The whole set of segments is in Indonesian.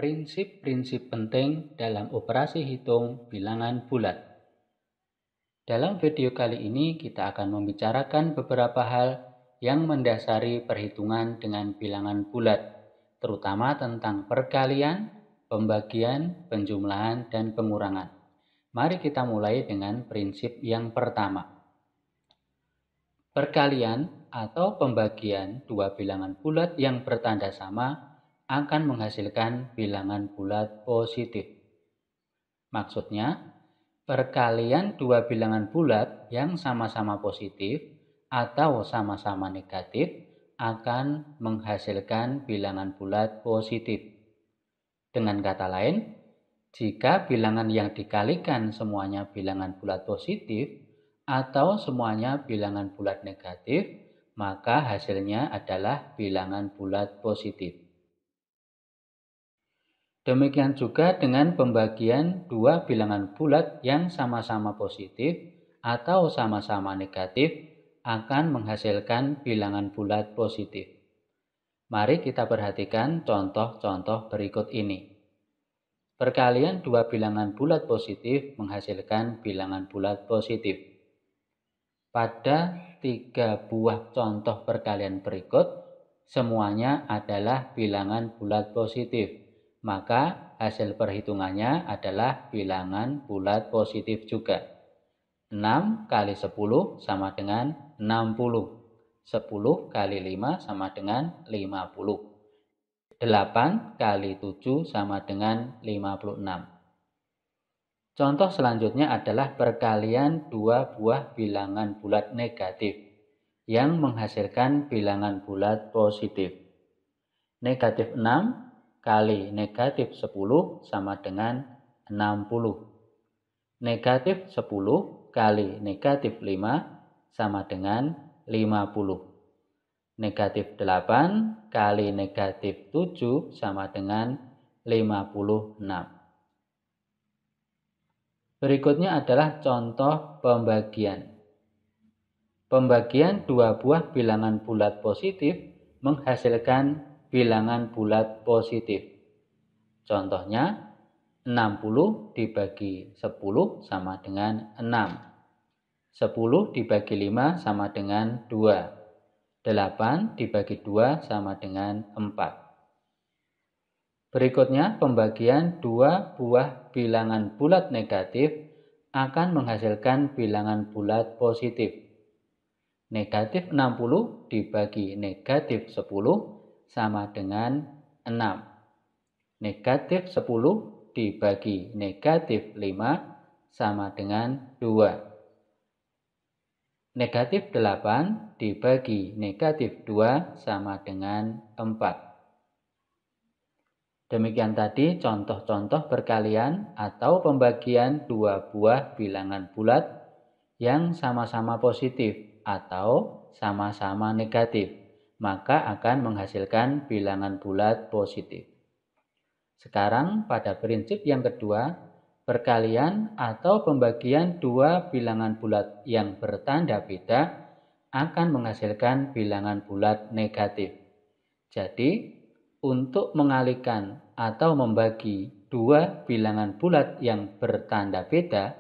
prinsip-prinsip penting dalam operasi hitung bilangan bulat. Dalam video kali ini kita akan membicarakan beberapa hal yang mendasari perhitungan dengan bilangan bulat, terutama tentang perkalian, pembagian, penjumlahan, dan pengurangan. Mari kita mulai dengan prinsip yang pertama. Perkalian atau pembagian dua bilangan bulat yang bertanda sama akan menghasilkan bilangan bulat positif. Maksudnya, perkalian dua bilangan bulat yang sama-sama positif atau sama-sama negatif akan menghasilkan bilangan bulat positif. Dengan kata lain, jika bilangan yang dikalikan semuanya bilangan bulat positif atau semuanya bilangan bulat negatif, maka hasilnya adalah bilangan bulat positif. Demikian juga dengan pembagian dua bilangan bulat yang sama-sama positif atau sama-sama negatif akan menghasilkan bilangan bulat positif. Mari kita perhatikan contoh-contoh berikut ini. Perkalian dua bilangan bulat positif menghasilkan bilangan bulat positif. Pada 3 buah contoh perkalian berikut, semuanya adalah bilangan bulat positif. Maka hasil perhitungannya adalah bilangan bulat positif juga. 6 kali 10 sama dengan 60. 10 kali 5 sama dengan 50. 8 kali 7 sama dengan 56. Contoh selanjutnya adalah perkalian dua buah bilangan bulat negatif yang menghasilkan bilangan bulat positif. Negatif 6 kali negatif 10 sama dengan 60. Negatif 10 kali negatif 5 sama dengan 50. Negatif 8 kali negatif 7 sama dengan 56. Berikutnya adalah contoh pembagian. Pembagian dua buah bilangan bulat positif menghasilkan bilangan bulat positif. Contohnya, 60 dibagi 10 sama dengan 6. 10 dibagi 5 sama dengan 2. 8 dibagi 2 sama dengan 4. Berikutnya, pembagian dua buah bilangan bulat negatif akan menghasilkan bilangan bulat positif. Negatif 60 dibagi negatif 10 sama dengan 6. Negatif 10 dibagi negatif 5 sama dengan 2. Negatif 8 dibagi negatif 2 sama dengan 4. Demikian tadi contoh-contoh perkalian atau pembagian dua buah bilangan bulat yang sama-sama positif atau sama-sama negatif, maka akan menghasilkan bilangan bulat positif. Sekarang pada prinsip yang kedua, perkalian atau pembagian dua bilangan bulat yang bertanda beda akan menghasilkan bilangan bulat negatif. Jadi, untuk mengalihkan atau membagi dua bilangan bulat yang bertanda beda,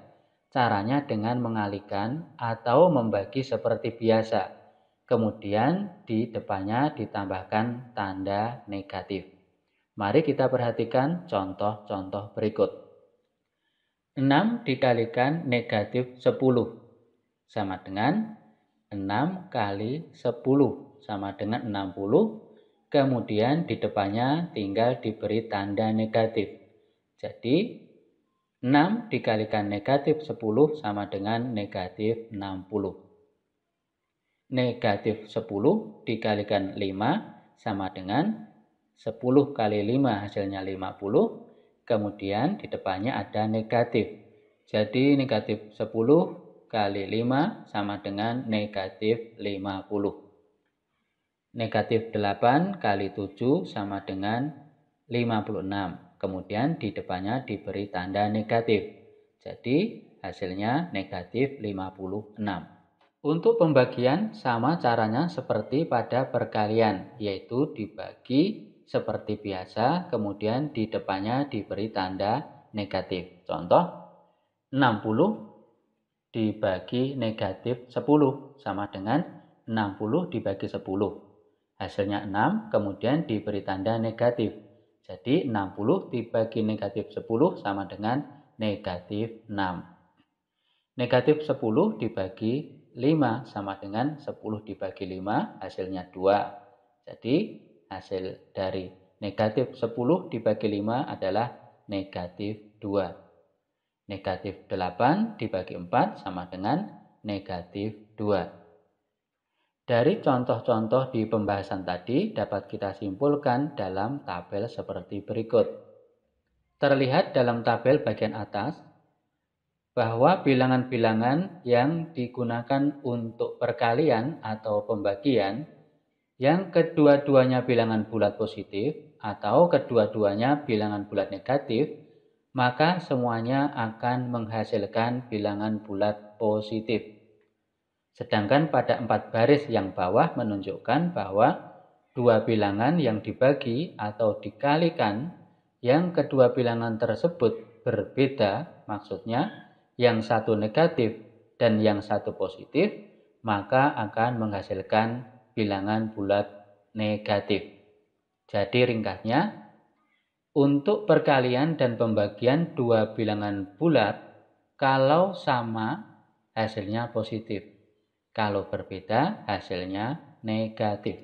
caranya dengan mengalihkan atau membagi seperti biasa. Kemudian di depannya ditambahkan tanda negatif. Mari kita perhatikan contoh-contoh berikut. 6 dikalikan negatif 10 sama dengan 6 kali 10 sama dengan 60. Kemudian di depannya tinggal diberi tanda negatif. Jadi 6 dikalikan negatif 10 sama dengan negatif 60. Negatif 10 dikalikan 5 sama dengan 10 kali 5 hasilnya 50. Kemudian di depannya ada negatif. Jadi negatif 10 kali 5 sama dengan negatif 50. Negatif 8 kali 7 sama dengan 56. Kemudian di depannya diberi tanda negatif. Jadi hasilnya negatif 56. Untuk pembagian sama caranya seperti pada perkalian, yaitu dibagi seperti biasa, kemudian di depannya diberi tanda negatif. Contoh, 60 dibagi negatif 10 sama dengan 60 dibagi 10. Hasilnya 6, kemudian diberi tanda negatif. Jadi 60 dibagi negatif 10 sama dengan negatif 6. Negatif 10 dibagi 5 sama dengan 10 dibagi 5, hasilnya 2. Jadi hasil dari negatif 10 dibagi 5 adalah negatif 2. Negatif 8 dibagi 4 sama dengan negatif 2. Dari contoh-contoh di pembahasan tadi dapat kita simpulkan dalam tabel seperti berikut. Terlihat dalam tabel bagian atas bahwa bilangan-bilangan yang digunakan untuk perkalian atau pembagian yang kedua-duanya bilangan bulat positif atau kedua-duanya bilangan bulat negatif, maka semuanya akan menghasilkan bilangan bulat positif. Sedangkan pada 4 baris yang bawah menunjukkan bahwa dua bilangan yang dibagi atau dikalikan yang kedua bilangan tersebut berbeda, maksudnya yang satu negatif dan yang satu positif, maka akan menghasilkan bilangan bulat negatif. Jadi ringkasnya, untuk perkalian dan pembagian dua bilangan bulat, kalau sama hasilnya positif. Kalau berbeda, hasilnya negatif.